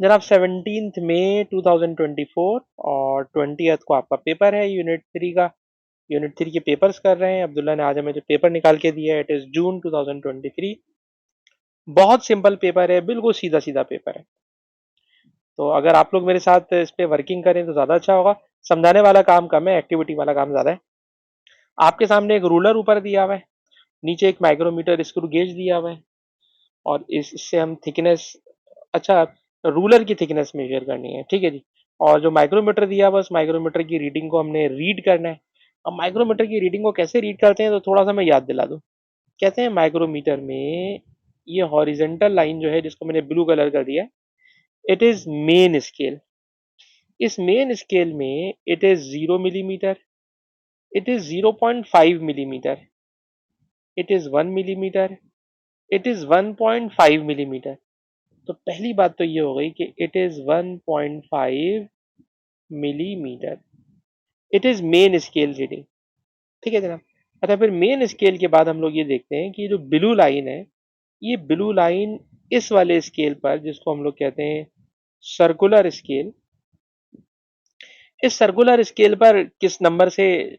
जनाब 17 मई 2024 और 20th को आपका पेपर है यूनिट 3 का। यूनिट 3 के पेपर्स कर रहे हैं। अब्दुल्ला ने आज हमें जो पेपर निकाल के दिया है इट इज़ जून 2023। बहुत सिंपल पेपर है, बिल्कुल सीधा सीधा पेपर है। तो अगर आप लोग मेरे साथ इस पे वर्किंग करें तो ज़्यादा अच्छा होगा। समझाने वाला काम कम है, एक्टिविटी वाला काम ज़्यादा है। आपके सामने एक रूलर ऊपर दिया हुआ है, नीचे एक माइक्रोमीटर स्क्रू गेज दिया हुआ है, और इससे हम थिकनेस, अच्छा, रूलर की थिकनेस मेजर करनी है, ठीक है जी। और जो माइक्रोमीटर दिया हुआ है उस माइक्रोमीटर की रीडिंग को हमने रीड करना है। अब माइक्रोमीटर की रीडिंग को कैसे रीड करते हैं तो थोड़ा सा मैं याद दिला दूं। कहते हैं माइक्रोमीटर में ये हॉरिजेंटल लाइन जो है जिसको मैंने ब्लू कलर कर दिया है, इट इज मेन स्केल। इस मेन स्केल में it is 0 millimetre, it is 0.5 millimetre, it is 1 millimetre, it is 1.5 millimetre. तो पहली बात तो ये हो गई कि it is 1.5 millimetre, it is main scale reading, ठीक है जनाब। अच्छा, फिर मेन स्केल के बाद हम लोग ये देखते हैं कि ये जो ब्लू लाइन है, ये ब्लू लाइन इस वाले स्केल पर जिसको हम लोग कहते हैं सर्कुलर स्केल, इस सर्कुलर स्केल पर किस नंबर से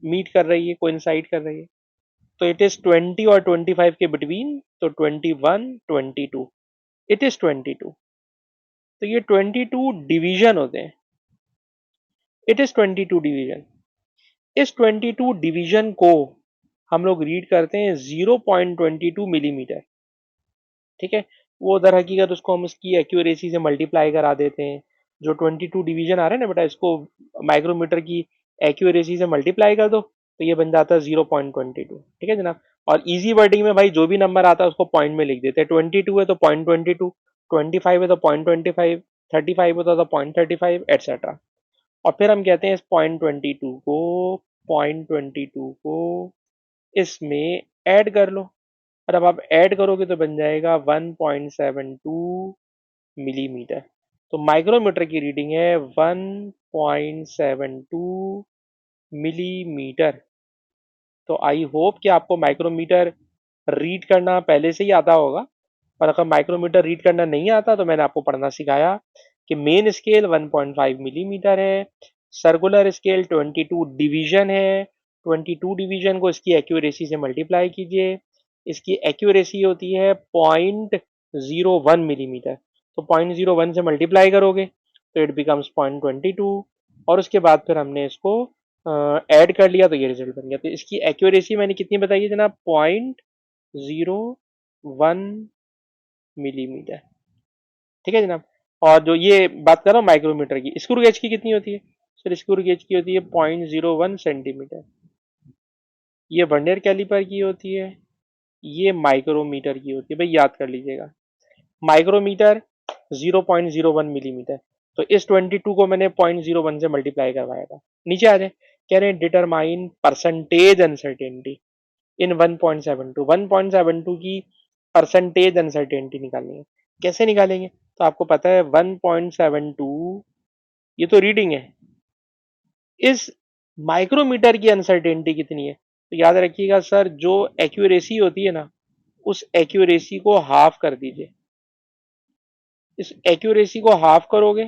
मीट कर रही है, कोइंसाइड कर रही है। तो इट इज 20 और 25 के बिटवीन, तो 21 22, इट इज 22। तो ये 22 डिवीजन होते हैं, इट इज 22 डिवीजन। इस 22 डिवीजन को हम लोग रीड करते हैं 0.22 मिलीमीटर, ठीक है। वो दर हकीकत उसको हम उसकी एक्यूरेसी से मल्टीप्लाई करा देते हैं। जो 22 डिवीजन आ रहे हैं ना बेटा, इसको माइक्रोमीटर की एक्यूरेसी से मल्टीप्लाई कर दो तो ये बन जाता है 0.22, ठीक है जनाब। और इजी वर्डिंग में भाई जो भी नंबर आता है उसको पॉइंट में लिख देते हैं। 22 है तो 0.22, 25 है तो 0.25, 35 है तो 0.35 एटसेट्रा। और फिर हम कहते हैं इस 0.22 को इसमें ऐड कर लो, और अब आप ऐड करोगे तो बन जाएगा 1.72 मिलीमीटर। तो माइक्रोमीटर की रीडिंग है 1.72 मिलीमीटर। तो आई होप कि आपको माइक्रोमीटर रीड करना पहले से ही आता होगा। और अगर माइक्रोमीटर रीड करना नहीं आता तो मैंने आपको पढ़ना सिखाया कि मेन स्केल 1.5 मिलीमीटर है, सर्कुलर स्केल 22 डिवीजन है, 22 डिवीजन को इसकी एक्यूरेसी से मल्टीप्लाई कीजिए, इसकी एक्यूरेसी होती है 0.01 मिलीमीटर। तो 0.01 से मल्टीप्लाई करोगे तो इट बिकम्स 0.22, और उसके बाद फिर हमने इसको ऐड कर लिया तो ये रिजल्ट बन गया। तो इसकी एक्यूरेसी मैंने कितनी बताई है जनाब, 0.01 मिलीमीटर, ठीक है जनाब। और जो ये बात कर रहा हूँ माइक्रोमीटर की, स्क्रू गेज की कितनी होती है सर? स्क्रू गेज की होती है 0.01 सेंटीमीटर। ये वर्नियर कैलिपर की होती है, ये माइक्रोमीटर की होती है, भाई याद कर लीजिएगा। Micrometre 0.01 millimetre. तो इस 22 को मैंने 0.01 से मल्टीप्लाई करवाया था। नीचे आ जाए, कह रहे हैं डिटरमाइन परसेंटेज अनसर्टेनिटी इन 1.72, 1.72 की परसेंटेज अनसर्टेनिटी निकालनी है। कैसे निकालेंगे? तो आपको पता है 1.72 ये तो रीडिंग है, इस माइक्रोमीटर की अनसर्टेनिटी कितनी है? तो याद रखिएगा सर, जो एक्यूरेसी होती है ना, उस एक्यूरेसी को हाफ कर दीजिए। इस एक्यूरेसी को हाफ करोगे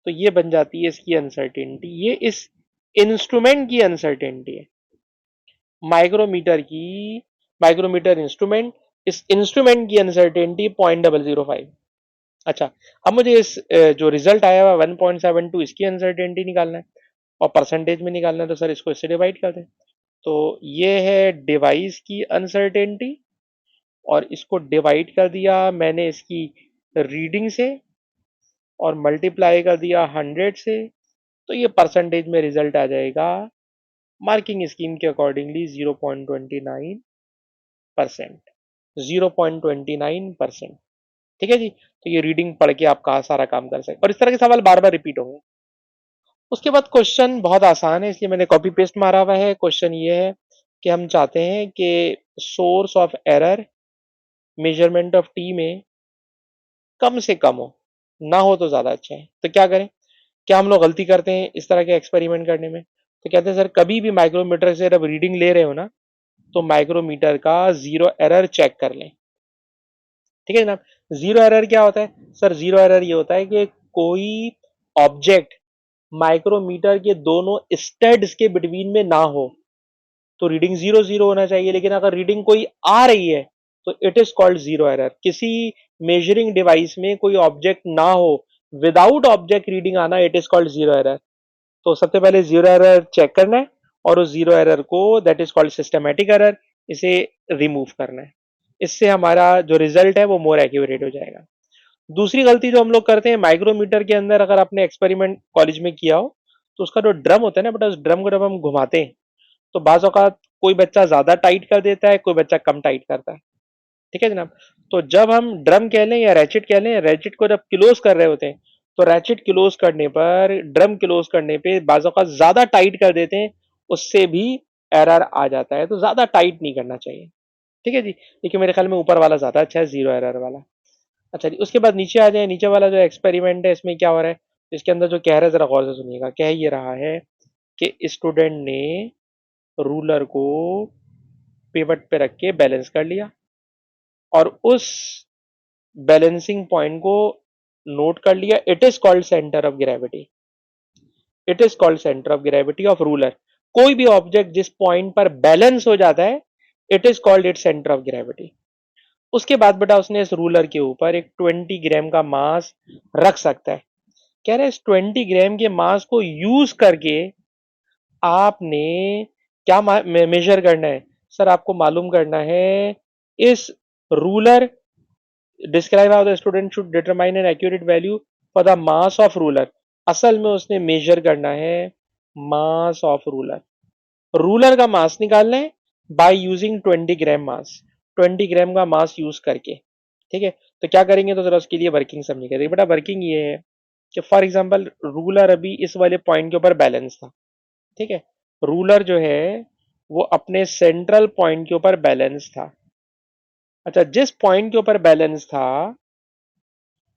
तो ये बन जाती है इसकी अनसर्टेनिटी। ये इस इंस्ट्रूमेंट की अनसर्टेनिटी है, माइक्रोमीटर की, माइक्रोमीटर इंस्ट्रूमेंट, इस इंस्ट्रूमेंट की अनसर्टेनिटी 0.005। अच्छा, अब मुझे इस जो रिजल्ट आया हुआ 1.72 इसकी अनसर्टेनिटी निकालना है और परसेंटेज में निकालना है। तो सर इसको इससे डिवाइड कर दें। तो ये है डिवाइस की अनसर्टेनिटी, और इसको डिवाइड कर दिया मैंने इसकी रीडिंग से और मल्टीप्लाई कर दिया 100 से। तो ये परसेंटेज में रिजल्ट आ जाएगा मार्किंग स्कीम के अकॉर्डिंगली 0.29%, 0.29%, ठीक है जी। तो ये रीडिंग पढ़ के आप कहा सारा काम कर सकते, और इस तरह के सवाल बार बार रिपीट होंगे। उसके बाद क्वेश्चन बहुत आसान है, इसलिए मैंने कॉपी पेस्ट मारा हुआ है। क्वेश्चन ये है कि हम चाहते हैं कि source of error measurement of T में कम से कम हो, ना हो तो ज्यादा अच्छा है। तो क्या करें? क्या हम लोग गलती करते हैं इस तरह के एक्सपेरिमेंट करने में? तो कहते हैं सर कभी भी माइक्रोमीटर से जब रीडिंग ले रहे हो ना, तो माइक्रोमीटर का जीरो एरर चेक कर लें। ठीक है जनाब। जीरो एरर क्या होता है सर? जीरो एरर ये होता है कि कोई ऑब्जेक्ट माइक्रोमीटर के दोनों स्टड्स के बिटवीन में ना हो, तो रीडिंग जीरो जीरो होना चाहिए। लेकिन अगर रीडिंग कोई आ रही है तो it is called zero error. किसी मेजरिंग डिवाइस में कोई ऑब्जेक्ट ना हो, विदाउट ऑब्जेक्ट रीडिंग आना, it is called zero error. तो सबसे पहले जीरो एरर चेक करना है और उस जीरो एरर को, that is called systematic error, इसे रिमूव करना है। इससे हमारा जो रिजल्ट है वो मोर एक्यूरेट हो जाएगा। दूसरी गलती जो हम लोग करते हैं माइक्रोमीटर के अंदर, अगर आपने एक्सपेरिमेंट कॉलेज में किया हो, तो उसका जो ड्रम होता है ना बेटा, उस ड्रम को जब हम घुमाते हैं तो बाज औकात कोई बच्चा ज्यादा टाइट कर देता है, कोई बच्चा कम टाइट करता है। ठीक है जनाब। तो जब हम ड्रम कह लें या रैचेट कह लें, रैचेट को जब क्लोज कर रहे होते हैं तो रैचेट क्लोज करने पर, ड्रम क्लोज करने पे बाज औकात ज्यादा टाइट कर देते हैं, उससे भी एरर आ जाता है। तो ज्यादा टाइट नहीं करना चाहिए। ठीक है जी। देखिए मेरे ख्याल में ऊपर वाला ज्यादा अच्छा है, जीरो एरर वाला। अच्छा जी, उसके बाद नीचे आ जाए। नीचे वाला जो एक्सपेरिमेंट है इसमें क्या हो रहा है, इसके अंदर जो कह रहा है जरा गौर से सुनिएगा। कह ये रहा है कि स्टूडेंट ने रूलर को पिवट पे रख के बैलेंस कर लिया और उस बैलेंसिंग पॉइंट को नोट कर लिया। It is called centre of gravity. It is called centre of gravity of ruler. कोई भी ऑब्जेक्ट जिस पॉइंट पर बैलेंस हो जाता है, it is called it centre of gravity. उसके बाद बेटा उसने इस रूलर के ऊपर एक 20 ग्राम का मास रख सकता है। कह रहे हैं इस 20 ग्राम के मास को यूज करके आपने क्या मेजर करना है सर? आपको मालूम करना है इस ruler, describe how the student should determine an accurate value for the mass of ruler. असल में उसने मेजर करना है मास ऑफ रूलर। रूलर का मास निकालना है बाय यूजिंग 20 ग्राम मास, 20 ग्राम का मास यूज करके। ठीक है। तो क्या करेंगे, तो जरा उसके लिए वर्किंग समझिए। देखिए बेटा वर्किंग ये है कि फॉर एग्जांपल रूलर अभी इस वाले पॉइंट के ऊपर बैलेंस था। ठीक है। रूलर जो है वो अपने सेंट्रल पॉइंट के ऊपर बैलेंस था। अच्छा, जिस पॉइंट के ऊपर बैलेंस था,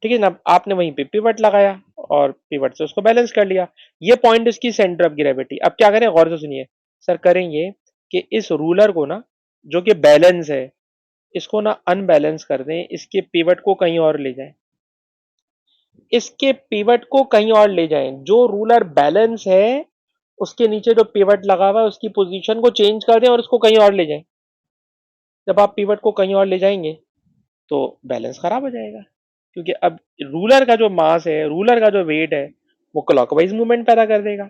ठीक है ना, आपने वहीं पे पिवट लगाया और पिवट से उसको बैलेंस कर लिया। ये पॉइंट इसकी सेंटर ऑफ ग्रेविटी। अब क्या करें, गौर से सुनिए सर। करेंगे कि इस रूलर को ना, जो कि बैलेंस है, इसको ना अनबैलेंस कर दें, इसके पिवट को कहीं और ले जाएं। इसके पिवट को कहीं और ले जाएं। जो रूलर बैलेंस है उसके नीचे जो पिवट लगा हुआ है उसकी पोजीशन को चेंज कर दें और उसको कहीं और ले जाएं। जब आप पिवट को कहीं और ले जाएंगे तो बैलेंस खराब हो जाएगा, क्योंकि अब रूलर का जो मास है, रूलर का जो वेट है, वो क्लॉकवाइज मूवमेंट पैदा कर देगा।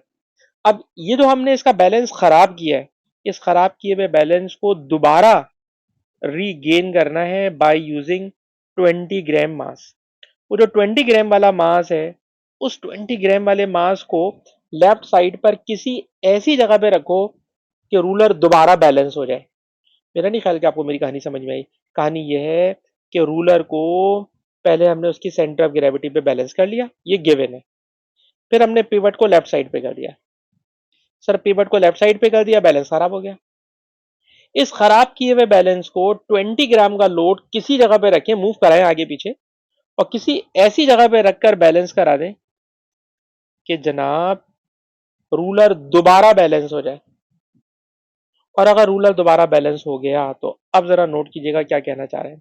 अब ये जो हमने इसका बैलेंस खराब किया है, इस खराब किए हुए बैलेंस को दोबारा रीगेन करना है बाय यूजिंग 20 ग्राम मास। वो जो 20 ग्राम वाला मास है, उस 20 ग्राम वाले मास को लेफ्ट साइड पर किसी ऐसी जगह पे रखो कि रूलर दोबारा बैलेंस हो जाए। मेरा नहीं ख्याल कि आपको मेरी कहानी समझ में आई। कहानी यह है कि रूलर को पहले हमने उसकी सेंटर ऑफ ग्रेविटी पे बैलेंस कर लिया, ये गिवन है। फिर हमने पिवट को लेफ्ट साइड पे कर दिया। सर पिवट को लेफ्ट साइड पे कर दिया, बैलेंस खराब हो गया। इस खराब किए हुए बैलेंस को 20 ग्राम का लोड किसी जगह पे रखें, मूव कराएं आगे पीछे, और किसी ऐसी जगह पे रखकर बैलेंस करा दें कि जनाब रूलर दोबारा बैलेंस हो जाए। और अगर रूलर दोबारा बैलेंस हो गया तो अब जरा नोट कीजिएगा क्या कहना चाह रहे हैं।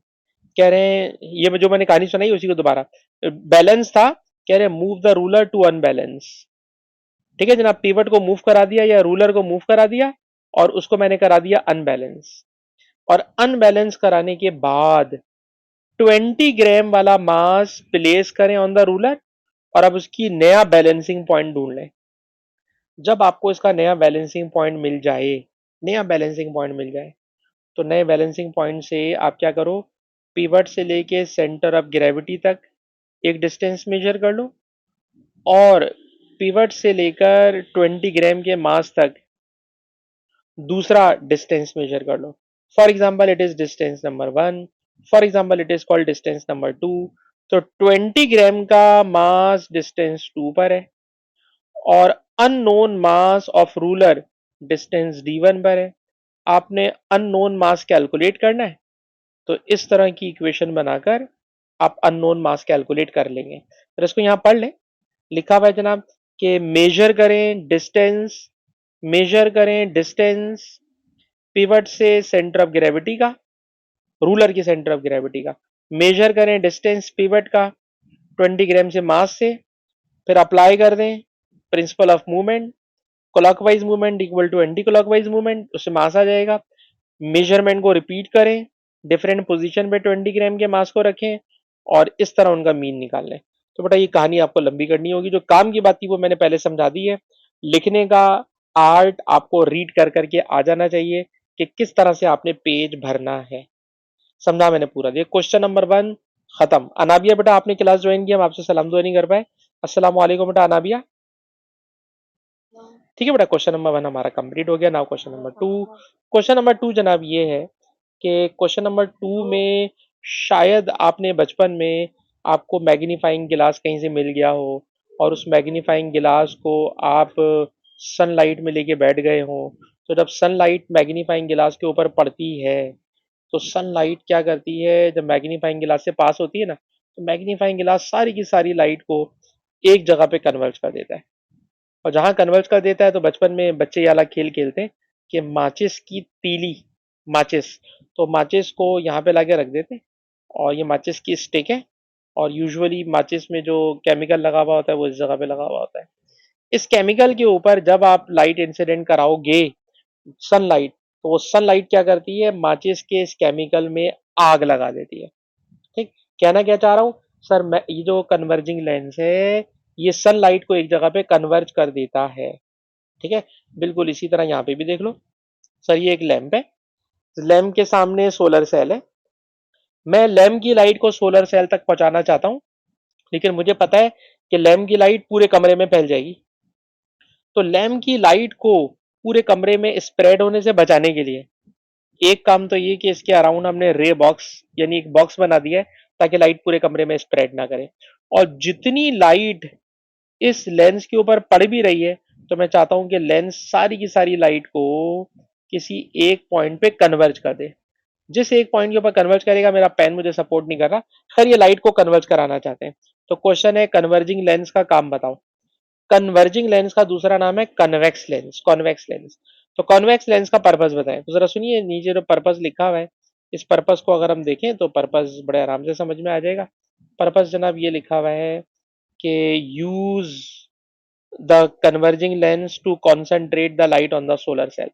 कह रहे हैं, ये जो मैंने कहानी सुनाई उसी को दोबारा, बैलेंस था, कह रहे move the ruler to unbalance. ठीक है जनाब, पिवट को मूव करा दिया या रूलर को मूव करा दिया और उसको मैंने करा दिया अनबैलेंस। और अनबैलेंस कराने के बाद 20 ग्राम वाला मास प्लेस करें ऑन द रूलर और अब उसकी नया बैलेंसिंग पॉइंट ढूंढ लें। जब आपको इसका नया बैलेंसिंग पॉइंट मिल जाए, नया बैलेंसिंग पॉइंट मिल जाए, तो नए बैलेंसिंग पॉइंट से आप क्या करो, पिवट से लेके सेंटर ऑफ ग्रेविटी तक एक डिस्टेंस मेजर कर लो और पिवट से लेकर 20 ग्राम के मास तक दूसरा डिस्टेंस मेजर कर लो। For example it is distance number 1, for example it is called distance number 2। तो 20 ग्राम का मास डिस्टेंस 2 पर है और unknown mass of ruler distance D1 पर है। आपने अननोन मास कैलकुलेट करना है, तो इस तरह की इक्वेशन बनाकर आप अननोन मास कैलकुलेट कर लेंगे। तो इसको यहां पढ़ लें। लिखा हुआ है जनाब कि मेजर करें डिस्टेंस पिवट से सेंटर ऑफ ग्रेविटी का, रूलर की सेंटर ऑफ ग्रेविटी का। मेजर करें डिस्टेंस पिवट का 20 ग्राम से मास से, फिर अप्लाई कर दें principle of movement, clockwise movement equal to anti clockwise movement, उससे मास आ जाएगा। मेजरमेंट को रिपीट करें, डिफरेंट पोजीशन पे 20 ग्राम के मास को रखें और इस तरह उनका मीन निकाल लें। तो बेटा ये कहानी आपको लंबी करनी होगी, जो काम की बात थी वो मैंने पहले समझा दी है। लिखने का आर्ट आपको रीड कर करके आ जाना चाहिए कि किस तरह से आपने पेज भरना है। समझा मैंने पूरा। ये क्वेश्चन नंबर 1 खत्म। अनाबिया बेटा आपने क्लास ज्वाइन किया, हम आपसे सलाम दुआ नहीं कर पाए। अस्सलाम वालेकुम बेटा अनाबिया। ठीक है बेटा, क्वेश्चन नंबर 1 हमारा कंप्लीट हो गया। Now question number 2। Question number 2 जनाब ये है कि क्वेश्चन नंबर 2 में शायद आपने बचपन में आपको मैग्नीफाइंग गिलास कहीं से मिल गया हो और उस मैग्नीफाइंग गिलास को आप सनलाइट में लेके बैठ गए हो। तो जब सनलाइट मैग्नीफाइंग गिलास के ऊपर पड़ती है तो सनलाइट क्या करती है, जब मैग्नीफाइंग गिलास से पास होती है ना, तो मैग्नीफाइंग गिलास सारी की सारी लाइट को एक जगह पे कन्वर्ट कर देता है। और जहां कन्वर्ट कर देता है तो बचपन में बच्चे ये वाला खेल खेलते हैं कि माचिस की तीली, माचिस, तो माचिस को यहाँ पे लाके रख देते हैं और ये माचिस की स्टिक है और यूजुअली माचिस में जो केमिकल लगा हुआ होता है वो इस जगह पे लगा हुआ होता है। इस केमिकल के ऊपर जब आप लाइट इंसिडेंट कराओगे सनलाइट, तो वो सनलाइट क्या करती है, माचिस के इस केमिकल में आग लगा देती है। ठीक, कहना क्या चाह रहा हूँ सर, मैं ये जो कन्वर्जिंग लेंस है ये सनलाइट को एक जगह पे कन्वर्ज कर देता है। ठीक है, बिल्कुल इसी तरह यहाँ पे भी देख लो। सर ये एक लैंप है, लैंप के सामने सोलर सेल है, मैं लैंप की लाइट को सोलर सेल तक पहुंचाना चाहता हूँ, लेकिन मुझे पता है कि लैंप की लाइट पूरे कमरे में फैल जाएगी। तो लैंप की लाइट को पूरे कमरे में स्प्रेड होने से बचाने के लिए एक काम तो ये कि इसके अराउंड हमने रे बॉक्स यानी एक बॉक्स बना दिया है ताकि लाइट पूरे कमरे में स्प्रेड ना करे। और जितनी लाइट इस लेंस के ऊपर पड़ भी रही है तो मैं चाहता हूं कि लेंस सारी की सारी लाइट को किसी एक पॉइंट पे कन्वर्ज कर दे। जिस एक पॉइंट के ऊपर कन्वर्ज करेगा, मेरा पेन मुझे सपोर्ट नहीं कर रहा, खैर ये लाइट को कन्वर्ज कराना चाहते हैं। तो क्वेश्चन है कन्वर्जिंग लेंस का काम बताओ। कन्वर्जिंग लेंस का दूसरा नाम है कन्वेक्स लेंस, कॉन्वेक्स लेंस। तो कॉन्वेक्स लेंस का पर्पस बताएं। तो जरा सुनिए नीचे जो पर्पस लिखा हुआ है, इस पर्पस को अगर हम देखें तो पर्पस बड़े आराम से समझ में आ जाएगा। पर्पस जनाब ये लिखा हुआ है कि use the converging lens to concentrate the light on the solar cell.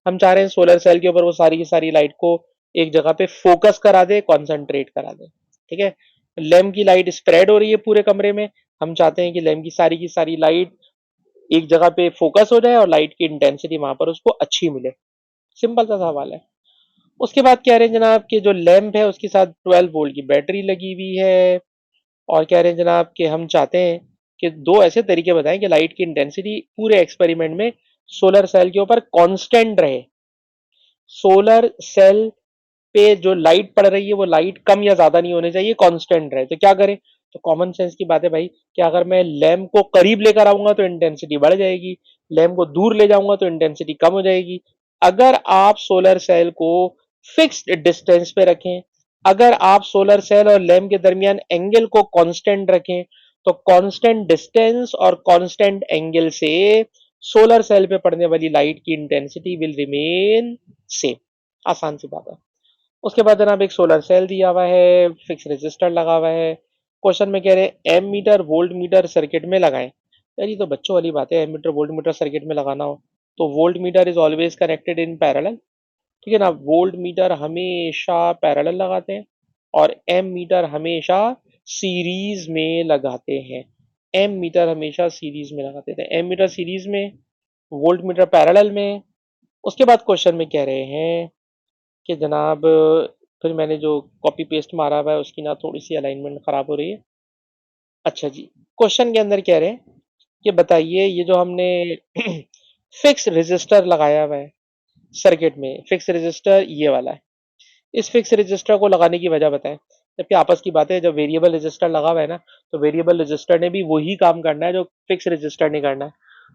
हम चाह रहे हैं सोलर सेल के ऊपर वो सारी की सारी लाइट को एक जगह पे फोकस करा दे, कॉन्सेंट्रेट करा दे। ठीक है, लैम्प की लाइट स्प्रेड हो रही है पूरे कमरे में, हम चाहते हैं कि लैम्प की सारी लाइट एक जगह पे फोकस हो जाए और लाइट की इंटेंसिटी वहां पर उसको अच्छी मिले। सिंपल सा सवाल है। उसके बाद कह रहे हैं जनाब कि जो लैंप है उसके साथ 12 वोल्ट की बैटरी लगी हुई है और कह रहे हैं जनाब कि हम चाहते हैं कि दो ऐसे तरीके बताएं कि लाइट की इंटेंसिटी पूरे एक्सपेरिमेंट में सोलर सेल के ऊपर कांस्टेंट रहे। सोलर सेल पे जो लाइट पड़ रही है वो लाइट कम या ज्यादा नहीं होनी चाहिए, कांस्टेंट रहे। तो क्या करें, तो कॉमन सेंस की बात है भाई कि अगर मैं लैम्प को करीब लेकर आऊंगा तो इंटेंसिटी बढ़ जाएगी, लैम्प को दूर ले जाऊंगा तो इंटेंसिटी कम हो जाएगी। अगर आप सोलर सेल को फिक्स्ड डिस्टेंस पे रखें, अगर आप सोलर सेल और लैम्प के दरमियान एंगल को कांस्टेंट रखें, तो कांस्टेंट डिस्टेंस और कांस्टेंट एंगल से सोलर सेल पे पड़ने वाली लाइट की इंटेंसिटी विल रिमेन सेम। आसान सी बात है। उसके बाद जनाब एक सोलर सेल दिया हुआ है, फिक्स रेजिस्टर लगा हुआ है। क्वेश्चन में कह रहे हैं ammeter voltmeter circuit में लगाएं। यार ये तो बच्चों वाली बात है, ammeter voltmeter circuit में लगाना हो तो voltmeter is always connected in parallel. ठीक है ना, वोल्ट मीटर हमेशा पैरेलल लगाते हैं और एम मीटर हमेशा सीरीज में लगाते हैं। एम मीटर हमेशा सीरीज में लगाते थे, एम मीटर सीरीज में, वोल्ट मीटर पैरेलल में। उसके बाद क्वेश्चन में कह रहे हैं कि जनाब, फिर मैंने जो कॉपी पेस्ट मारा हुआ है उसकी ना थोड़ी सी अलाइनमेंट खराब हो रही है। अच्छा जी, क्वेश्चन के अंदर कह रहे हैं कि बताइए ये जो हमने फिक्स रेजिस्टर लगाया हुआ है सर्किट में, फिक्स रेजिस्टर ये वाला है, इस फिक्स रजिस्टर को लगाने की वजह बताएं। जबकि आपस की बात है, जब वेरिएबल रजिस्टर लगा हुआ है ना, तो वेरिएबल रजिस्टर ने भी वही काम करना है जो फिक्स रजिस्टर ने करना है।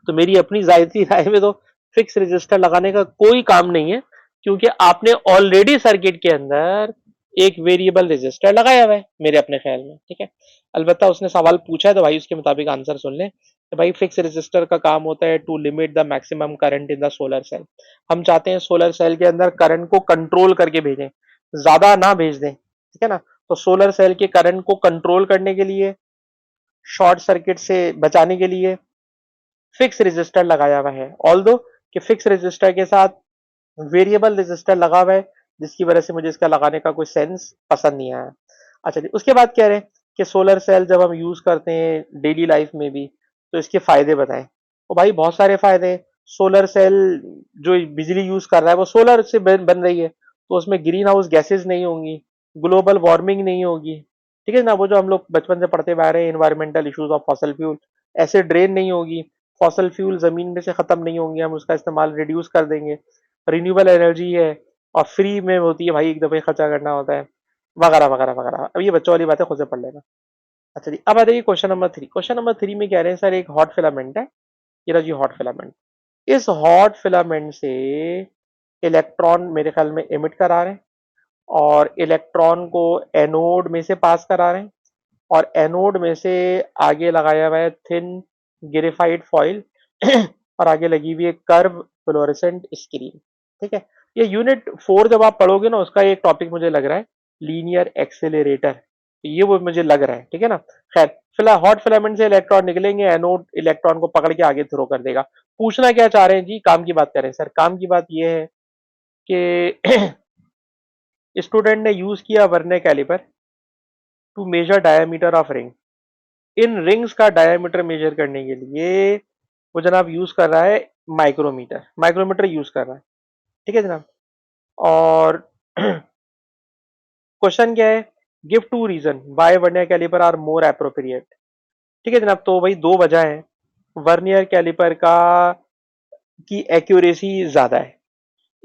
तो मेरी अपनी जायती राय में तो फिक्स रजिस्टर लगाने का कोई काम नहीं है, क्योंकि आपने ऑलरेडी सर्किट के अंदर एक वेरिएबल रजिस्टर लगाया हुआ है मेरे अपने ख्याल में। ठीक है, अलबत्ता उसने सवाल पूछा है तो भाई उसके मुताबिक आंसर सुन लें। तो भाई फिक्स रजिस्टर का काम होता है to limit the maximum current in the solar cell. हम चाहते हैं सोलर सेल के अंदर करंट को कंट्रोल करके भेजें, ज्यादा ना भेज दें। ठीक है ना, तो सोलर सेल के करंट को कंट्रोल करने के लिए, शॉर्ट सर्किट से बचाने के लिए फिक्स रेजिस्टर लगाया हुआ है। ऑल्दो कि फिक्स रेजिस्टर के साथ वेरिएबल रेजिस्टर लगा हुआ है, जिसकी वजह से मुझे इसका लगाने का कोई सेंस पसंद नहीं आया। अच्छा जी, उसके बाद कह रहे हैं कि सोलर सेल जब हम यूज करते हैं डेली लाइफ में भी, तो इसके फायदे बताएं। तो भाई बहुत सारे फायदे हैं। सोलर सेल जो बिजली यूज कर रहा है वो सोलर से बन रही है, तो उसमें ग्रीन हाउस गैसेज नहीं होंगी, ग्लोबल वार्मिंग नहीं होगी। ठीक है ना, वो जो हम लोग बचपन से पढ़ते हुए आ रहे हैं environmental issues of fossil fuel, ऐसे ड्रेन नहीं होगी, फॉसल फ्यूल जमीन में से खत्म नहीं होंगे, हम उसका इस्तेमाल रिड्यूस कर देंगे, रिन्यूएबल एनर्जी है और फ्री में होती है भाई, एक दफे खर्चा करना होता है, वगैरह वगैरह वगैरह। अब ये बच्चों वाली बातें खुद से पढ़ लेना। अच्छा जी, अब आ जाइए क्वेश्चन नंबर 3। क्वेश्चन नंबर 3 में कह रहे हैं सर एक हॉट फिलामेंट है, ये रहा जी हॉट फिलामेंट। इस हॉट फिलामेंट से इलेक्ट्रॉन मेरे ख्याल में एमिट करा रहे हैं, और इलेक्ट्रॉन को एनोड में से पास करा रहे हैं, और एनोड में से आगे लगाया हुआ है थिन ग्रेफाइट फॉइल और आगे लगी हुई है कर्व फ्लोरेसेंट स्क्रीन। ठीक है, ये यूनिट 4 जब आप पढ़ोगे ना, उसका एक टॉपिक मुझे लग रहा है लीनियर एक्सेलरेटर, ये वो मुझे लग रहा है। ठीक है ना, खैर फिलहाल हॉट फिलामेंट से इलेक्ट्रॉन निकलेंगे, एनोड इलेक्ट्रॉन को पकड़ के आगे थ्रो कर देगा। पूछना क्या चाह रहे हैं जी, काम की बात करें सर। काम की बात यह है कि स्टूडेंट ने यूज किया vernier calliper to measure diameter of ring. इन रिंग्स का डायमीटर मेजर करने के लिए वो जनाब यूज कर रहा है माइक्रोमीटर, माइक्रोमीटर यूज कर रहा है। ठीक है जनाब, और क्वेश्चन क्या है, give two reason why vernier calliper are more appropriate. ठीक है जनाब, तो भाई दो वजह है वर्नियर कैलिपर का की एक्यूरेसी ज्यादा है,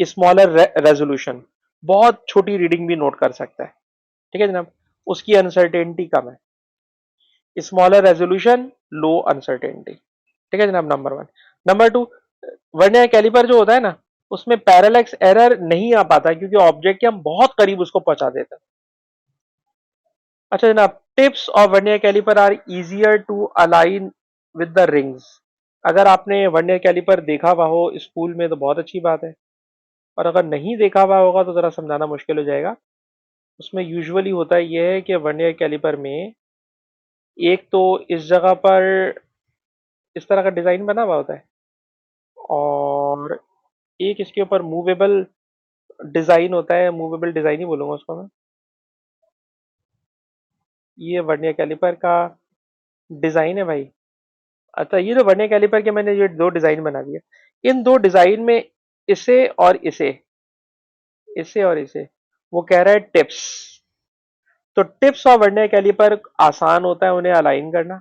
स्मॉलर रेजोल्यूशन, बहुत छोटी रीडिंग भी नोट कर सकता है। ठीक है जनाब, उसकी अनसर्टेनिटी कम है, स्मॉलर रेजोल्यूशन, लो अनसर्टेनिटी। ठीक है जनाब, number one. Number two, vernier calliper जो होता है ना, उसमें पैरेलक्स एरर नहीं आ पाता क्योंकि ऑब्जेक्ट के हम बहुत करीब उसको पहुंचा देते हैं। अच्छा जनाब, tips of vernier calliper are easier to align with the rings. अगर आपने वर्नियर कैलिपर देखा हुआ हो स्कूल में तो बहुत अच्छी बात है, और अगर नहीं देखा हुआ होगा तो जरा समझाना मुश्किल हो जाएगा। उसमें यूजुअली होता यह है कि वर्नियर कैलिपर में एक तो इस जगह पर इस तरह का डिजाइन बना हुआ होता है, और एक इसके ऊपर मूवेबल डिजाइन होता है, मूवेबल डिजाइन ही बोलूंगा उसको मैं। ये वर्नियर कैलिपर का डिजाइन है भाई। अच्छा, ये जो वर्नियर कैलिपर के मैंने ये दो डिजाइन बना दिए, इन दो डिजाइन में इसे और इसे, इसे और इसे, वो कह रहा है टिप्स। तो टिप्स और वर्नियर कैलिपर आसान होता है उन्हें अलाइन करना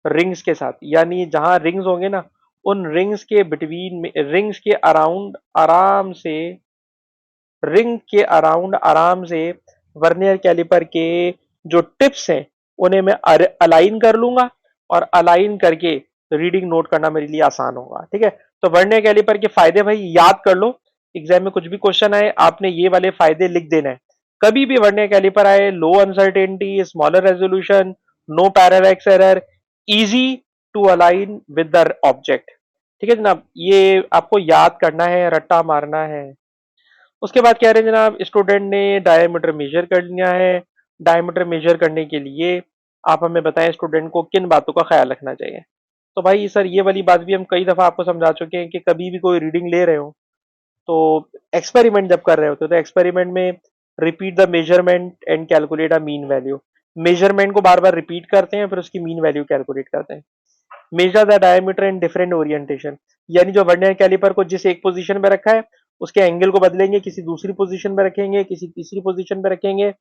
रिंग्स के साथ, यानी जहां रिंग्स होंगे ना, उन रिंग्स के बिटवीन में, रिंग्स के अराउंड आराम से, रिंग के अराउंड आराम से वर्नियर कैलिपर के जो टिप्स हैं उन्हें मैं अलाइन कर लूंगा, और अलाइन करके रीडिंग नोट करना मेरे लिए आसान होगा। ठीक है, तो वर्नियर कैलिपर के फायदे भाई याद कर लो, एग्जाम में कुछ भी क्वेश्चन आए आपने ये वाले फायदे लिख देना है। कभी भी वर्नियर कैलिपर आए, low uncertainty, smaller resolution, no parallax error, easy to align with the object. ठीक है जनाब, ये आपको याद करना है, रट्टा मारना है। उसके बाद कह रहे हैं जनाब, स्टूडेंट ने डायमीटर मेजर कर लिया है। डायमीटर मेजर करने के लिए आप हमें बताएं स्टूडेंट को किन बातों का ख्याल रखना चाहिए। तो भाई सर ये वाली बात भी हम कई दफा आपको समझा चुके हैं कि कभी भी कोई रीडिंग ले रहे हो, तो एक्सपेरिमेंट जब कर रहे होते तो एक्सपेरिमेंट में repeat the measurement and calculate a mean value. Measurement को बार बार रिपीट करते हैं, फिर उसकी मीन वैल्यू कैलकुलेट करते हैं। Measure the diameter in different orientation, यानी जो वर्नियर कैलिपर को जिस एक पोजीशन में रखा है उसके एंगल को बदलेंगे, किसी दूसरी पोजीशन में रखेंगे, किसी तीसरी पोजीशन में रखेंगे,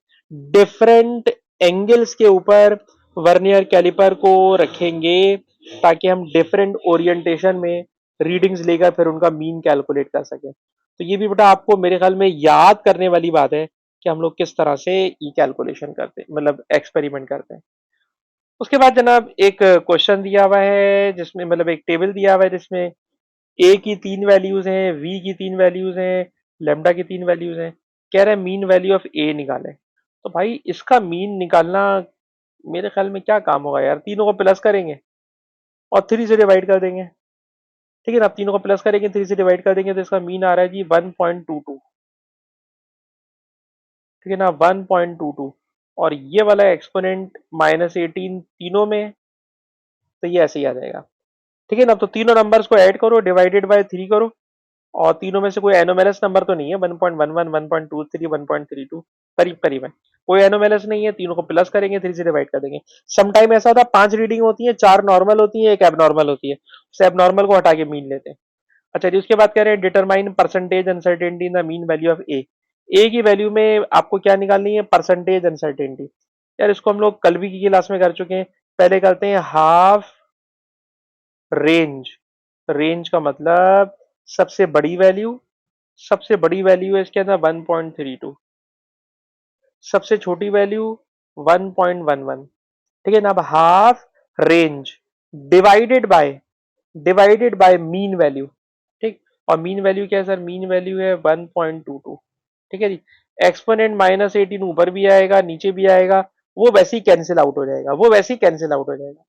डिफरेंट एंगल्स के ऊपर वर्नियर कैलिपर को रखेंगे, ताकि हम डिफरेंट ओरिएंटेशन में रीडिंग्स लेकर फिर उनका मीन कैलकुलेट कर सकें। तो ये भी बेटा आपको मेरे ख्याल में याद करने वाली बात है कि हम लोग किस तरह से ये कैलकुलेशन करते हैं, मतलब एक्सपेरिमेंट करते हैं। उसके बाद जनाब एक क्वेश्चन दिया हुआ है जिसमें, मतलब एक टेबल दिया हुआ है जिसमें ए की 3 वैल्यूज हैं, वी की 3 वैल्यूज हैं, लेमडा की 3 वैल्यूज हैं। कह रहे हैं मीन वैल्यू ऑफ ए निकालें। तो भाई इसका मीन निकालना मेरे ख्याल में क्या काम होगा यार, तीनों को प्लस करेंगे और 3 से डिवाइड कर देंगे। ठीक है ना, आप तीनों को प्लस करेंगे, 3 से डिवाइड कर देंगे, तो इसका मीन आ रहा है जी 1.22। ठीक है ना, 1.22। और ये वाला एक्सपोनेंट -18 तीनों में है, तो ये ऐसे ही आ जाएगा। ठीक है ना, तो तीनों नंबर्स को ऐड करो, डिवाइडेड बाय 3 करो, और तीनों में से कोई एनोमेलस नंबर तो नहीं है, 1.11, 1.23, 1.32 करीब करीब है, कोई एनोमेलस नहीं है, तीनों को प्लस करेंगे, 3 से डिवाइड कर देंगे। सम टाइम ऐसा होता है 5 रीडिंग होती है, 4 नॉर्मल होती है, एक एबनॉर्मल होती है, उस एबनॉर्मल को हटा के मीन लेते हैं। अच्छा जी, उसके बाद कह रहे हैं determine percentage uncertainty in the mean value of A की वैल्यू में आपको क्या निकालनी है, परसेंटेज अनसर्टेनिटी। यार इसको हम लोग कल भी की क्लास में कर चुके हैं। पहले करते हैं हाफ रेंज। रेंज का मतलब सबसे बड़ी वैल्यू, सबसे बड़ी वैल्यू है इसके अंदर 1.32, सबसे छोटी वैल्यू 1.11। ठीक है ना, अब half range divided by mean value. ठीक, और मीन वैल्यू क्या है सर, मीन वैल्यू है 1.22। ठीक है जी, एक्सपोनेंट -18 ऊपर भी आएगा नीचे भी आएगा, वो वैसे ही कैंसिल आउट हो जाएगा, वो वैसे ही कैंसिल आउट हो जाएगा।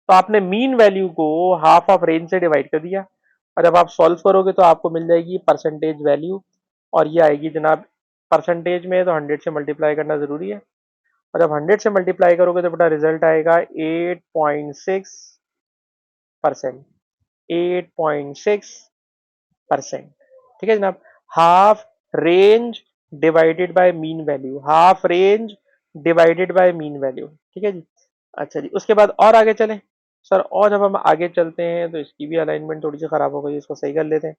तो आपने मीन वैल्यू को हाफ ऑफ रेंज से डिवाइड कर दिया, और जब आप सॉल्व करोगे तो आपको मिल जाएगी परसेंटेज वैल्यू, और ये आएगी जनाब परसेंटेज में तो 100 से मल्टीप्लाई करना जरूरी है, और जब 100 से मल्टीप्लाई करोगे तो बेटा रिजल्ट आएगा 8.6%। 8.6%। ठीक है जनाब, half range divided by mean value, half range divided by mean value. ठीक है जी। अच्छा जी, उसके बाद और आगे चलें सर, और जब हम आगे चलते हैं तो इसकी भी अलाइनमेंट थोड़ी सी खराब हो गई, इसको सही कर लेते हैं।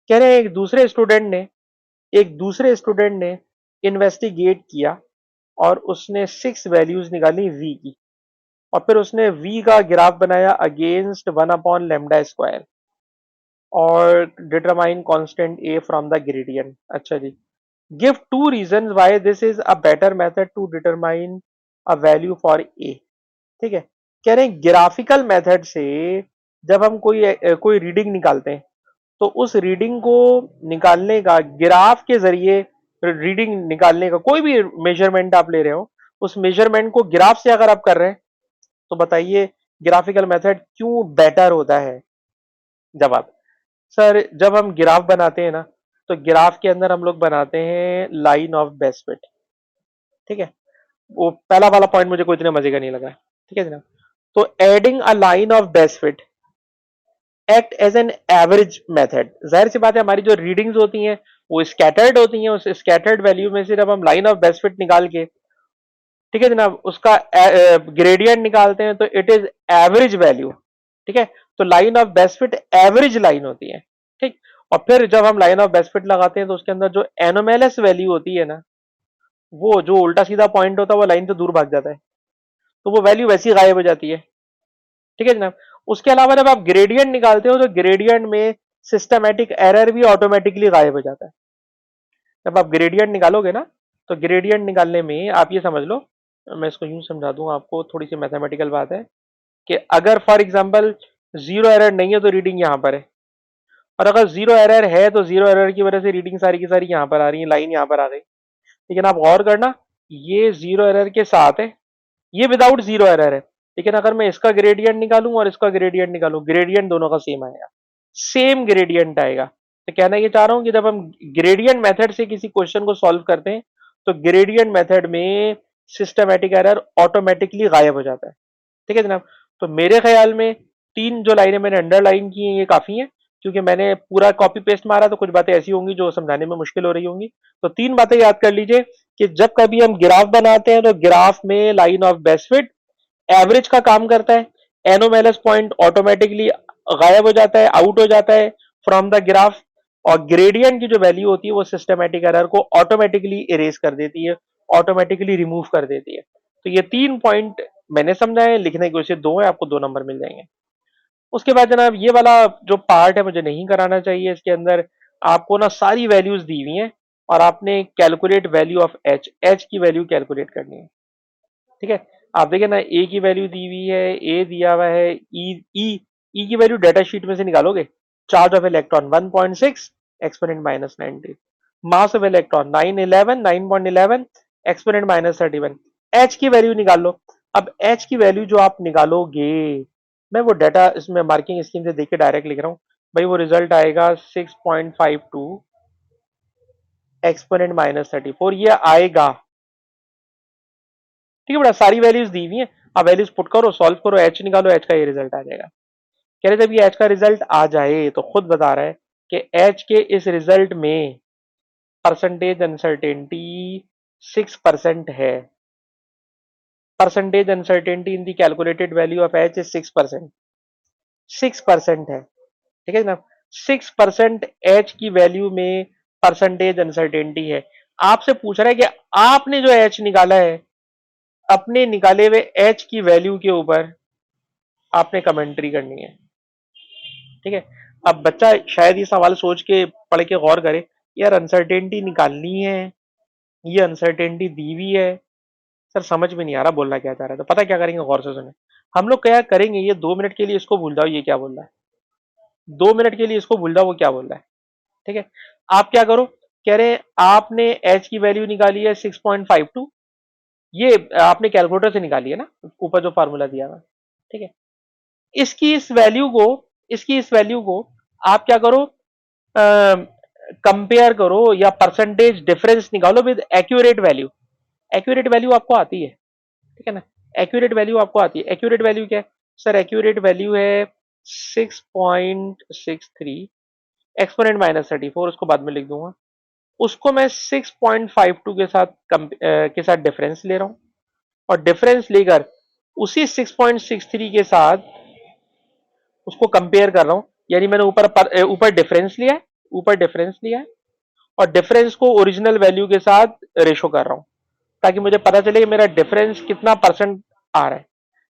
कह रहे हैं एक दूसरे स्टूडेंट ने इन्वेस्टिगेट किया, और उसने 6 वैल्यूज निकाली वी की, और फिर उसने वी का ग्राफ बनाया अगेंस्ट 1/λ² और determine constant A from the gradient. अच्छा जी, give 2 reasons why this is a better method to determine a value for A. ठीक है, कह रहे हैं ग्राफिकल मेथड से जब हम कोई रीडिंग निकालते हैं, तो उस रीडिंग को निकालने का ग्राफ के जरिए, रीडिंग निकालने का कोई भी मेजरमेंट आप ले रहे हो, उस मेजरमेंट को ग्राफ से अगर आप कर रहे हैं, तो बताइए ग्राफिकल मेथड क्यों बेटर होता है। जवाब, सर जब हम ग्राफ बनाते हैं ना, तो ग्राफ के अंदर हम लोग बनाते हैं लाइन ऑफ बेस्ट फिट। ठीक है, वो पहला वाला पॉइंट मुझे कोई इतना मजे का नहीं लगा। ठीक है जनाब, तो adding a line of best fit act as an average method. जाहिर सी बात है हमारी जो रीडिंग्स होती हैं वो स्कैटर्ड होती हैं, उस स्कैटर्ड वैल्यू में से जब हम लाइन ऑफ बेस्ट फिट निकाल के, ठीक है जनाब, उसका ग्रेडियंट निकालते हैं, तो इट इज एवरेज वैल्यू। ठीक है, तो line of best fit average line होती है। ठीक, और फिर जब हम लाइन ऑफ बेस्ट फिट लगाते हैं तो उसके अंदर जो एनोमेलस वैल्यू होती है ना, वो जो उल्टा सीधा पॉइंट होता है वो लाइन से दूर भाग जाता है, तो वो वैल्यू वैसी गायब हो जाती है। ठीक है जनाब, उसके अलावा जब आप ग्रेडियंट निकालते हो तो ग्रेडियंट में सिस्टमैटिक एरर भी ऑटोमेटिकली गायब हो जाता है। जब आप ग्रेडियंट निकालोगे ना, तो ग्रेडियंट निकालने में आप ये समझ लो, मैं इसको यूं समझा दूं आपको, थोड़ी सी मैथमेटिकल बात है, कि अगर फॉर एग्जांपल जीरो एरर नहीं है तो रीडिंग यहां पर है, और अगर जीरो एरर है तो जीरो एरर की वजह से रीडिंग सारी की सारी यहां पर आ रही है, लाइन यहां पर आ गई। लेकिन आप गौर करना, ये जीरो एरर के साथ है, ये विदाउट जीरो एरर है। लेकिन अगर मैं इसका ग्रेडियंट निकालूं और इसका ग्रेडियंट निकालूं, ग्रेडियंट दोनों का सेम आएगा, सेम ग्रेडियंट आएगा। तो कहना ये चाह रहा हूं कि जब हम ग्रेडियंट मेथड से किसी क्वेश्चन को सॉल्व करते हैं, तो ग्रेडियंट मेथड में सिस्टमैटिक एरर ऑटोमेटिकली गायब हो जाता है। ठीक है जनाब, तो मेरे ख्याल में 3 जो लाइनें मैंने अंडरलाइन की हैं ये काफी हैं, क्योंकि मैंने पूरा कॉपी पेस्ट मारा तो कुछ बातें ऐसी होंगी जो समझाने में मुश्किल हो रही होंगी। तो 3 बातें याद कर लीजिए कि जब कभी हम ग्राफ बनाते हैं तो ग्राफ में line of best fit average का काम करता है, एनोमेलस पॉइंट ऑटोमेटिकली गायब हो जाता है, आउट हो जाता है फ्रॉम द ग्राफ, और ग्रेडियंट की जो वैल्यू होती है वो सिस्टमैटिक एरर को ऑटोमेटिकली इरेज कर देती है, ऑटोमेटिकली रिमूव कर देती है। तो ये 3 पॉइंट मैंने समझा है, लिखने की वजह 2 है, आपको 2 नंबर मिल जाएंगे। उसके बाद जनाब ये वाला जो पार्ट है मुझे नहीं कराना चाहिए, इसके अंदर आपको ना सारी वैल्यूज दी हुई हैं, और आपने calculate value of H, H की वैल्यू कैलकुलेट करनी है। ठीक है, आप देखिए ना, ए की वैल्यू दी हुई है, ए दिया हुआ है, ई ई ई की वैल्यू डेटा शीट में से निकालोगे, charge of electron 1.6 exponent -19, mass of electron 911 exponent -31, H की वैल्यू निकाल लो। अब एच की वैल्यू जो आप निकालोगे, मैं वो डाटा इसमें मार्किंग स्कीम से देख के डायरेक्ट लिख रहा हूं भाई, वो रिजल्ट आएगा 6.52 एक्सपोनेंट -34, ये आएगा। ठीक है बेटा, सारी वैल्यूज दी हुई है, आप वैल्यूज पुट करो, सॉल्व करो, एच निकालो, एच का ये रिजल्ट आ जाएगा। कह रहे जब ये एच का रिजल्ट आ जाए तो खुद बता रहा है कि एच के इस रिजल्ट में परसेंटेज अनसर्टेनिटी 6% है। Percentage uncertainty in the calculated value of H is 6%। 6% है, ठीक है ना। 6% एच की वैल्यू में परसेंटेज अनसर्टेनिटी है। आपसे पूछ रहा है कि आपने जो एच निकाला है, अपने निकाले हुए एच की वैल्यू के ऊपर आपने कमेंट्री करनी है। ठीक है, अब बच्चा शायद ये सवाल सोच के पढ़ के गौर करे, यार अनसर्टेनिटी निकालनी है, ये अनसर्टेनिटी दी हुई है, सर समझ में नहीं आ रहा बोलना क्या चाह रहा है। तो पता क्या करेंगे, गौर से सुने। हम लोग क्या करेंगे, ये 2 मिनट के लिए इसको भूल जाओ ये क्या बोल रहा है, 2 मिनट के लिए इसको भूल जाओ वो क्या बोल रहा है। ठीक है, आप क्या करो, कह रहे आपने एच की वैल्यू निकाली है 6.52, ये आपने कैलकुलेटर से निकाली है ना, ऊपर जो फार्मूला दिया हुआ है। ठीक है, इसकी इस वैल्यू को, इसकी इस वैल्यू को आप क्या करो, कंपेयर करो या परसेंटेज डिफरेंस निकालो with accurate value. Accurate value आपको आती है, ठीक है ना, एक्यूरेट वैल्यू आपको आती है। एक्यूरेट वैल्यू क्या है सर, एक्यूरेट वैल्यू है 6.63, एक्सपोनेंट -34, उसको बाद में लिख दूंगा, उसको मैं 6.52 के साथ के साथ डिफरेंस ले रहा हूं, और डिफरेंस लेकर उसी 6.63 के साथ उसको कंपेयर कर रहा हूं। यानी मैंने ऊपर डिफरेंस लिया है, ऊपर डिफरेंस लिया है, और डिफरेंस को ओरिजिनल वैल्यू के साथ रेशो कर रहा हूं, ताकि मुझे पता चले कि मेरा डिफरेंस कितना परसेंट आ रहा है,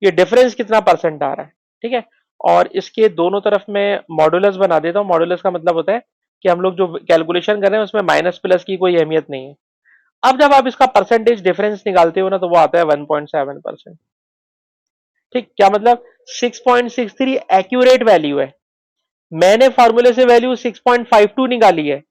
ये डिफरेंस कितना परसेंट आ रहा है। ठीक है, और इसके दोनों तरफ मैं मॉडुलस बना देता हूं। मॉडुलस का मतलब होता है कि हम लोग जो कैलकुलेशन कर रहे हैं उसमें माइनस प्लस की कोई अहमियत नहीं है। अब जब आप इसका परसेंटेज डिफरेंस निकालते हो ना, तो वो आता है 1.7%। ठीक, क्या मतलब, 6.63 एक्यूरेट वैल्यू है, मैंने फॉर्मूले से वैल्यू 6.52 निकाली है,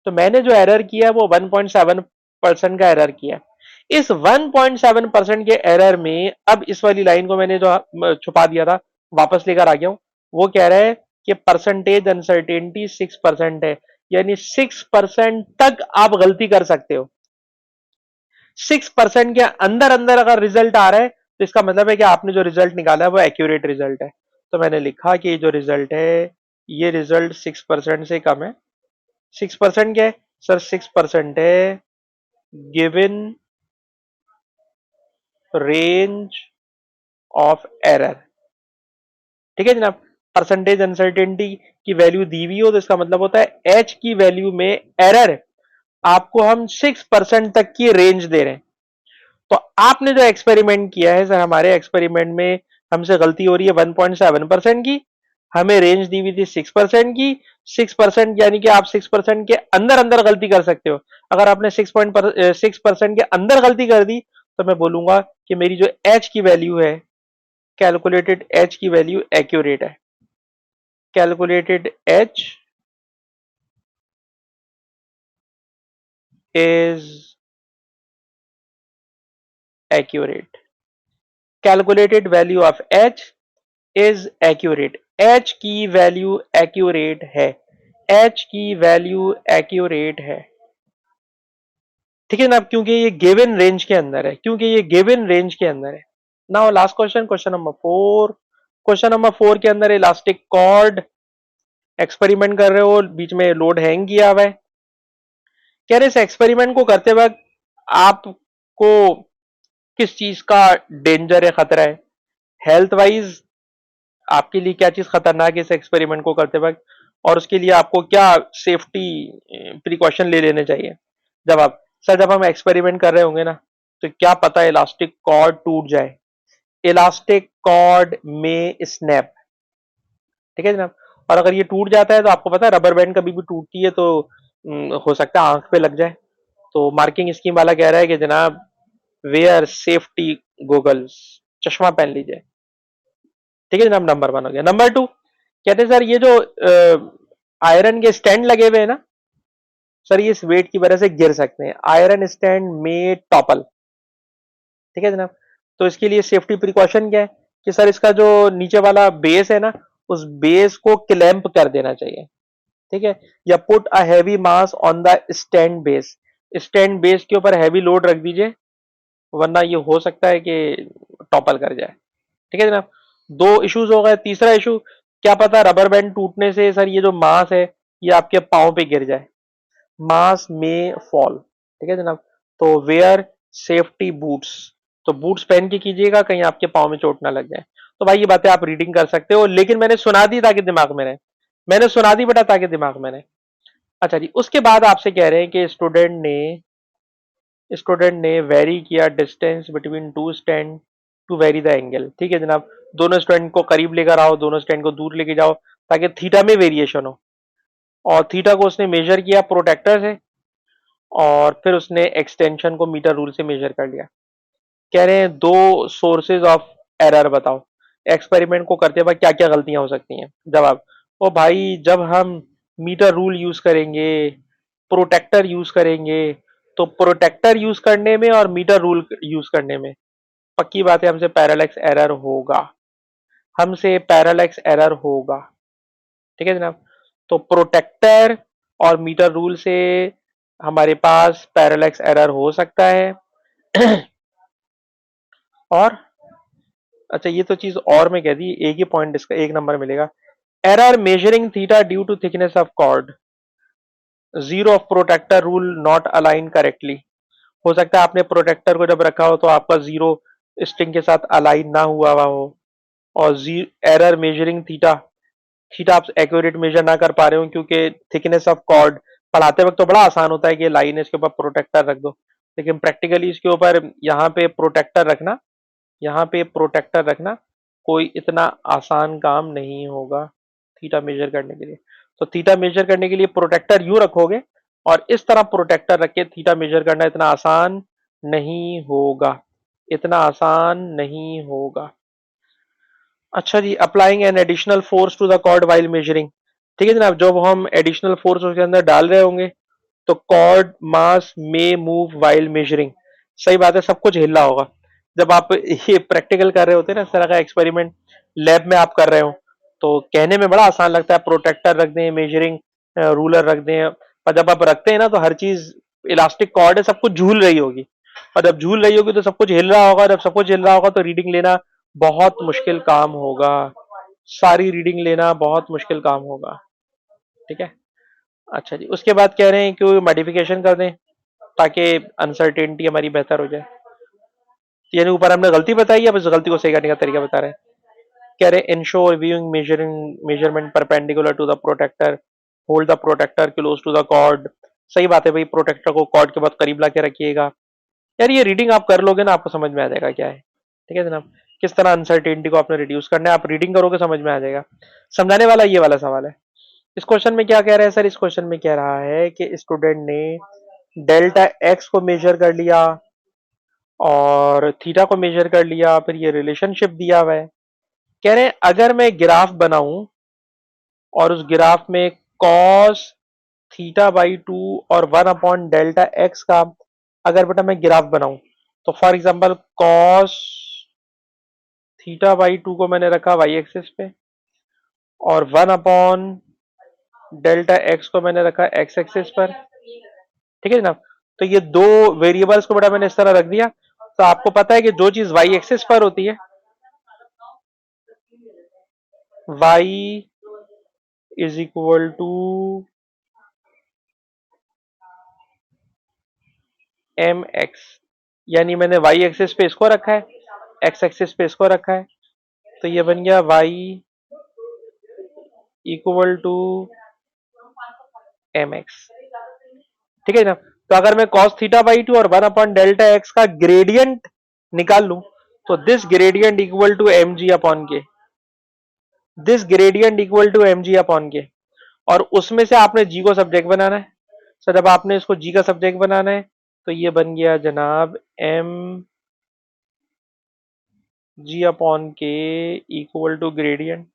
तो मैंने जो एरर किया है वो 1.7% का एरर किया है। इस 1.7% के एरर में अब इस वाली लाइन को मैंने जो छुपा दिया था वापस लेकर आ गया हूं। वो कह रहा है कि परसेंटेज अनसर्टेनिटी 6% है, यानी 6% तक आप गलती कर सकते हो। 6% के अंदर अंदर अगर रिजल्ट आ रहा है तो इसका मतलब है कि आपने जो रिजल्ट निकाला है वो एक्यूरेट रिजल्ट है। तो मैंने लिखा कि जो रिजल्ट है ये रिजल्ट 6% से कम है। 6% क्या है सर, 6% है गिवन रेंज ऑफ एरर। ठीक है जनाब, परसेंटेज अनसर्टेनिटी की वैल्यू दी हुई हो तो इसका मतलब होता है एच की वैल्यू में एरर आपको हम 6% तक की रेंज दे रहे हैं। तो आपने जो एक्सपेरिमेंट किया है सर, हमारे एक्सपेरिमेंट में हमसे गलती हो रही है 1.7% की, हमें रेंज दी हुई थी 6% की। 6% यानी कि आप 6% के अंदर अंदर गलती कर सकते हो। अगर आपने 6% के अंदर गलती कर दी तो मैं बोलूंगा कि मेरी जो एच की वैल्यू है, कैलकुलेटेड एच की वैल्यू एक्यूरेट है। Calculated H is accurate. Calculated value of H is accurate. H की वैल्यू एक्यूरेट है, एच की वैल्यू एक्यूरेट है। ठीक है ना, क्योंकि ये गिवन रेंज के अंदर है, क्योंकि ये गिवन रेंज के अंदर है। Now last question, question number 4। Question number 4 के अंदर इलास्टिक कॉर्ड एक्सपेरिमेंट कर रहे हो, बीच में लोड हैंग किया हुआ है। कह रहे इस एक्सपेरिमेंट को करते वक्त आपको किस चीज का डेंजर है, खतरा है, हेल्थ वाइज आपके लिए क्या चीज खतरनाक है इस एक्सपेरिमेंट को करते वक्त, और उसके लिए आपको क्या सेफ्टी प्रिकॉशन ले लेने चाहिए। जब आप, सर जब हम एक्सपेरिमेंट कर रहे होंगे ना, तो क्या पता इलास्टिक कॉर्ड टूट जाए, इलास्टिक कॉर्ड में स्नैप। ठीक है जनाब, और अगर ये टूट जाता है तो आपको पता है रबर बैंड कभी भी टूटती है तो हो सकता है आंख पे लग जाए। तो मार्किंग स्कीम वाला कह रहा है कि जनाब वेयर सेफ्टी गोगल्स, चश्मा पहन लीजिए। ठीक है जनाब, नंबर 1 हो गया। नंबर 2, कहते हैं सर ये जो आयरन के स्टैंड लगे हुए हैं ना सर, ये इस वेट की वजह से गिर सकते हैं, आयरन स्टैंड में टॉपल। ठीक है जनाब, तो इसके लिए सेफ्टी प्रिकॉशन क्या है कि सर इसका जो नीचे वाला बेस है ना, उस बेस को क्लैंप कर देना चाहिए। ठीक है, या put a heavy mass on the stand base, stand base के ऊपर हैवी लोड रख दीजिए, वरना ये हो सकता है कि टॉपल कर जाए। ठीक है जनाब, दो इश्यूज हो गए। तीसरा इशू, क्या पता रबर बैंड टूटने से सर ये जो मास है ये आपके पाँव पे गिर जाए, मास में फॉल। ठीक है जनाब, तो वेयर सेफ्टी बूट्स, तो बूट्स पहन के कीजिएगा, कहीं आपके पाँव में चोट ना लग जाए। तो भाई ये बातें आप रीडिंग कर सकते हो, लेकिन मैंने सुना दी ताकि दिमाग में रहे, मैंने सुना दी बेटा ताकि दिमाग में रहे। अच्छा जी, उसके बाद आपसे कह रहे हैं कि स्टूडेंट ने वेरी किया distance between two stand to vary the angle. ठीक है जनाब, दोनों स्टैंड को करीब लेकर आओ, दोनों स्टैंड को दूर लेके जाओ ताकि थीटा में वेरिएशन हो। और थीटा को उसने मेजर किया प्रोटेक्टर से, और फिर उसने एक्सटेंशन को मीटर रूल से मेजर कर लिया। कह रहे हैं दो सोर्सेज ऑफ एरर बताओ, एक्सपेरिमेंट को करते वक्त क्या क्या गलतियां हो सकती हैं। जवाब, ओ भाई जब हम मीटर रूल यूज करेंगे, प्रोटेक्टर यूज करेंगे, तो प्रोटेक्टर यूज करने में और मीटर रूल यूज करने में पक्की बात है हमसे पैरेलैक्स एरर होगा, हमसे पैरेलैक्स एरर होगा। ठीक है जनाब, तो प्रोटेक्टर और मीटर रूल से हमारे पास पैरेलैक्स एरर हो सकता है। और अच्छा, ये तो चीज और मैं कह दी, एक ही पॉइंट इसका एक नंबर मिलेगा। Error measuring theta due to thickness of cord, zero of protractor rule not align correctly. हो सकता है आपने प्रोटेक्टर को जब रखा हो तो आपका जीरो स्ट्रिंग के साथ अलाइन ना हुआ हुआ हो। और एरर मेजरिंग थीटा, थीटा आप एक्यूरेट मेजर ना कर पा रहे हो क्योंकि थिकनेस ऑफ कॉर्ड, पढ़ाते वक्त तो बड़ा आसान होता है कि लाइन है इसके ऊपर प्रोटेक्टर रख दो, लेकिन प्रैक्टिकली इसके ऊपर यहाँ पे प्रोटेक्टर रखना, यहाँ पे प्रोटेक्टर रखना कोई इतना आसान काम नहीं होगा थीटा मेजर करने के लिए। तो थीटा मेजर करने के लिए प्रोटेक्टर यूं रखोगे और इस तरह प्रोटेक्टर रख के थीटा मेजर करना इतना आसान नहीं होगा, इतना आसान नहीं होगा। अच्छा जी, applying an additional force to the cord while measuring. ठीक है जनाब, जब हम एडिशनल फोर्स उसके अंदर डाल रहे होंगे तो कॉर्ड मास में मूव वाइल मेजरिंग। सही बात है, सब कुछ हिल रहा होगा। जब आप ये प्रैक्टिकल कर रहे होते हैं ना, इस तरह का एक्सपेरिमेंट लैब में आप कर रहे हो, तो कहने में बड़ा आसान लगता है प्रोटेक्टर रख दें, मेजरिंग रूलर रख दें, पर जब आप रखते हैं ना तो हर चीज, इलास्टिक कॉर्ड है, सब कुछ झूल रही होगी, और जब झूल रही होगी तो सब कुछ हिल रहा होगा, जब सब कुछ हिल रहा होगा तो रीडिंग लेना बहुत मुश्किल काम होगा, सारी रीडिंग लेना बहुत मुश्किल काम होगा। ठीक है, अच्छा जी, उसके बाद कह रहे हैं कि मॉडिफिकेशन कर दें ताकि अनसर्टेनिटी हमारी बेहतर हो जाए। यानी ऊपर हमने गलती बताई, अब इस गलती को सही करने का तरीका बता रहे हैं। कह रहे हैं ensure viewing measuring measurement perpendicular to the protractor, hold the protractor close to the cord. सही बात है भाई, प्रोटेक्टर को कॉर्ड के बहुत करीब ला के रखिएगा। यार ये रीडिंग आप कर लोगे ना, आपको समझ में आ जाएगा क्या है। ठीक है जनाब, किस तरह अनसर्टेनिटी को आपने रिड्यूस करना है, आप रीडिंग करोगे समझ में आ जाएगा। समझाने वाला ये वाला सवाल है। इस क्वेश्चन में क्या कह रहा है सर, इस क्वेश्चन में कह रहा है कि स्टूडेंट ने डेल्टा एक्स को मेजर कर लिया और थीटा को मेजर कर लिया, फिर ये रिलेशनशिप दिया हुआ है। कह रहे हैं अगर मैं ग्राफ बनाऊं और उस ग्राफ में कॉस थीटा बाई टू और वन अपॉन डेल्टा एक्स का अगर बेटा मैं ग्राफ बनाऊं, तो for example cos theta by to को मैंने रखा वाई एक्सिस पे और वन अपॉन डेल्टा एक्स को मैंने रखा एक्स एक्सिस पर। ठीक है जनाब, तो ये दो वेरिएबल्स को बेटा मैंने इस तरह रख दिया। तो आपको पता है कि जो चीज वाई एक्सिस पर होती है, y is equal to M x, यानी मैंने वाई एक्सिस पे इसको रखा है, एक्स एक्सिस पे इसको रखा है, तो ये बन गया Y equal to M X. ठीक है ना, तो अगर मैं cos थीटा बाई टू और वन अपॉन डेल्टा एक्स का ग्रेडियंट निकाल लूं, तो this gradient equal to M G upon K, this gradient equal to M G upon K, और उसमें से आपने जी को सब्जेक्ट बनाना है। सर जब आपने इसको जी का सब्जेक्ट बनाना है तो ये बन गया जनाब एम जी अपॉन के इक्वल टू ग्रेडियंट।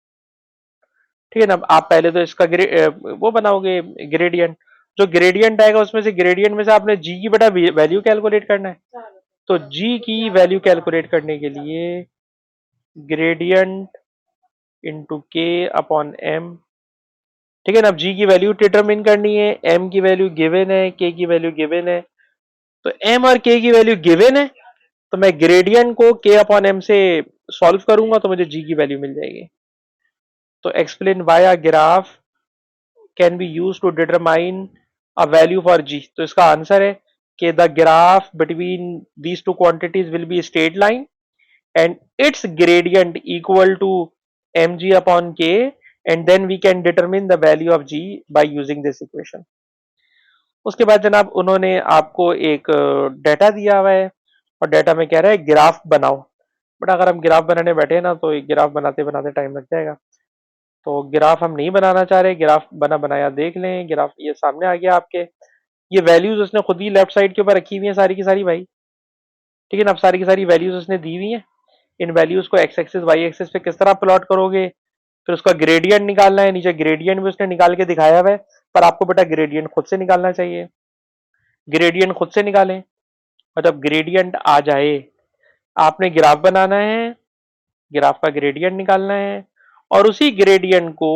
ठीक है ना, आप पहले तो इसका वो बनाओगे ग्रेडियंट, जो ग्रेडियंट आएगा उसमें से ग्रेडियंट में से आपने जी की बेटा वैल्यू कैलकुलेट करना है। तो जी की वैल्यू कैलकुलेट करने के लिए ग्रेडियंट इंटू के अपॉन एम। ठीक है ना, अब जी की वैल्यू डिटरमिन करनी है, एम की वैल्यू गिवन है, के की वैल्यू गिवन है। तो एम और के की वैल्यू गिवन है, तो मैं ग्रेडियंट को k अपॉन m से सॉल्व करूंगा तो मुझे g की वैल्यू मिल जाएगी। तो explain why a graph can be used to determine a value for g। तो इसका आंसर है कि the graph between these two quantities will be straight line and its gradient equal to mg upon k, and then we can determine the value of g by using this equation। उसके बाद जनाब उन्होंने आपको एक data दिया हुआ है और डेटा में कह रहा है ग्राफ बनाओ। बट अगर हम ग्राफ बनाने बैठे ना तो ग्राफ बनाते बनाते टाइम लग जाएगा, तो ग्राफ हम नहीं बनाना चाह रहे। ग्राफ बना बनाया देख लें, ग्राफ ये सामने आ गया आपके। ये वैल्यूज उसने खुद ही लेफ्ट साइड के ऊपर रखी हुई है सारी की सारी भाई, ठीक है ना। अब सारी की सारी वैल्यूज उसने दी हुई है। इन वैल्यूज को एक्स एक्सिस वाई एक्सिस पे किस तरह प्लॉट करोगे, फिर उसका ग्रेडियंट निकालना है। नीचे ग्रेडियंट भी उसने निकाल के दिखाया हुआ है, पर आपको बेटा ग्रेडियंट खुद से निकालना चाहिए। ग्रेडियंट खुद से निकालें, मतलब ग्रेडियंट आ जाए, आपने ग्राफ बनाना है, ग्राफ का ग्रेडियंट निकालना है, और उसी ग्रेडियंट को,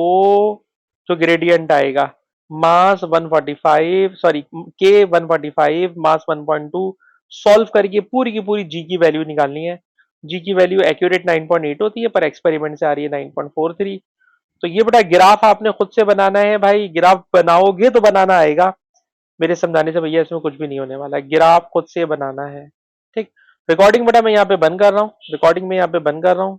जो ग्रेडियंट आएगा मास 145 सॉरी के 145 मास 1.2 सॉल्व करके पूरी की पूरी जी की वैल्यू निकालनी है। जी की वैल्यू एक्यूरेट 9.8 होती है, पर एक्सपेरिमेंट से आ रही है 9.43। तो ये बेटा ग्राफ आपने खुद से बनाना है भाई। ग्राफ बनाओगे तो बनाना आएगा, मेरे समझाने से भैया इसमें कुछ भी नहीं होने वाला है। ग्राफ खुद से बनाना है, ठीक। रिकॉर्डिंग बेटा मैं यहाँ पे बंद कर रहा हूँ, रिकॉर्डिंग में यहाँ पे बंद कर रहा हूँ।